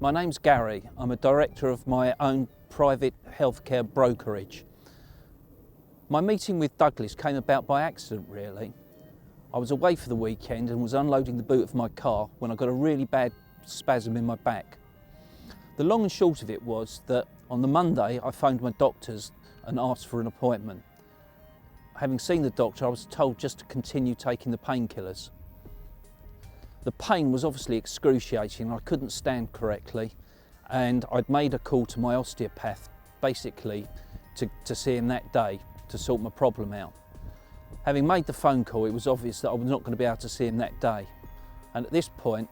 My name's Gary. I'm a director of my own private healthcare brokerage. My meeting with Douglas came about by accident, really. I was away for the weekend and was unloading the boot of my car when I got a really bad spasm in my back. The long and short of it was that on the Monday I phoned my doctors and asked for an appointment. Having seen the doctor, I was told just to continue taking the painkillers. The pain was obviously excruciating. I couldn't stand correctly, and I'd made a call to my osteopath basically to see him that day to sort my problem out. Having made the phone call, it was obvious that I was not going to be able to see him that day, and at this point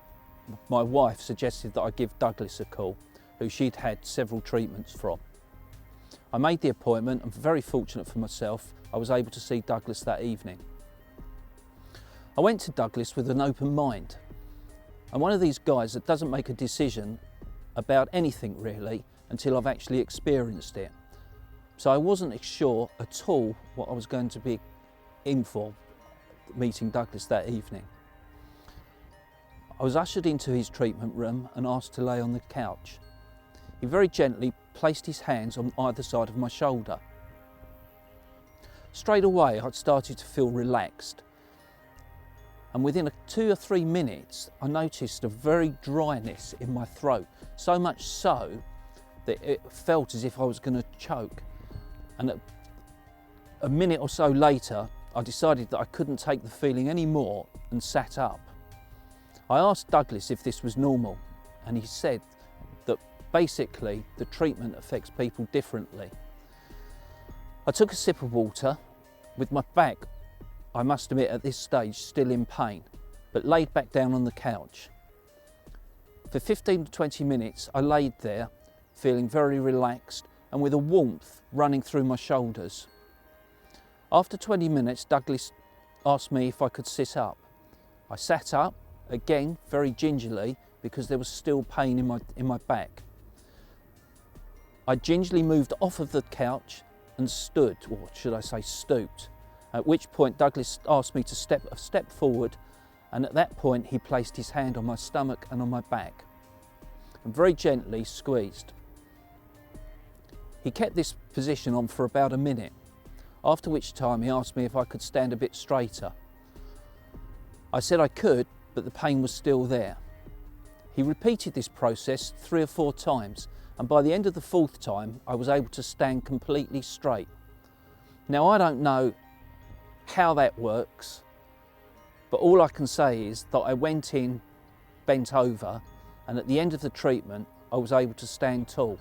my wife suggested that I give Douglas a call, who she'd had several treatments from. I made the appointment, and very fortunate for myself, I was able to see Douglas that evening. I went to Douglas with an open mind. I'm one of these guys that doesn't make a decision about anything really until I've actually experienced it. So I wasn't sure at all what I was going to be in for meeting Douglas that evening. I was ushered into his treatment room and asked to lay on the couch. He very gently placed his hands on either side of my shoulder. Straight away I'd started to feel relaxed. And within 2 or 3 minutes, I noticed a very dryness in my throat, so much so that it felt as if I was going to choke. And a minute or so later, I decided that I couldn't take the feeling anymore and sat up. I asked Douglas if this was normal, and he said that basically the treatment affects people differently. I took a sip of water. With my back, I must admit at this stage, still in pain, but laid back down on the couch. For 15 to 20 minutes, I laid there, feeling very relaxed and with a warmth running through my shoulders. After 20 minutes, Douglas asked me if I could sit up. I sat up, again, very gingerly, because there was still pain in my back. I gingerly moved off of the couch and stood, or should I say stooped, at which point Douglas asked me to step forward, and at that point he placed his hand on my stomach and on my back and very gently squeezed. He kept this position on for about a minute, after which time he asked me if I could stand a bit straighter. I said I could, but the pain was still there. He repeated this process 3 or 4 times, and by the end of the 4th time I was able to stand completely straight. Now, I don't know how that works, but all I can say is that I went in bent over, and at the end of the treatment I was able to stand tall.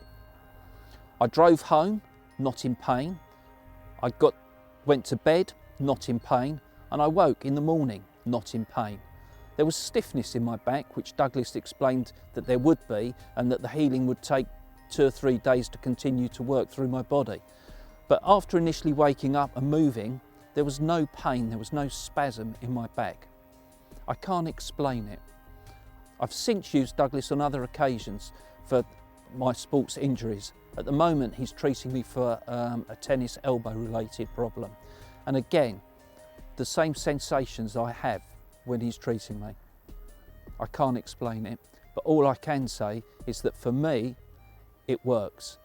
I drove home, not in pain. I went to bed, not in pain, and I woke in the morning, not in pain. There was stiffness in my back, which Douglas explained that there would be, and that the healing would take 2 or 3 days to continue to work through my body. But after initially waking up and moving, there was no pain, there was no spasm in my back. I can't explain it. I've since used Douglas on other occasions for my sports injuries. At the moment, he's treating me for a tennis elbow related problem. And again, the same sensations I have when he's treating me. I can't explain it, but all I can say is that for me, it works.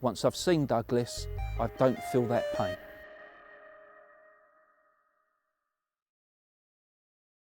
Once I've seen Douglas, I don't feel that pain.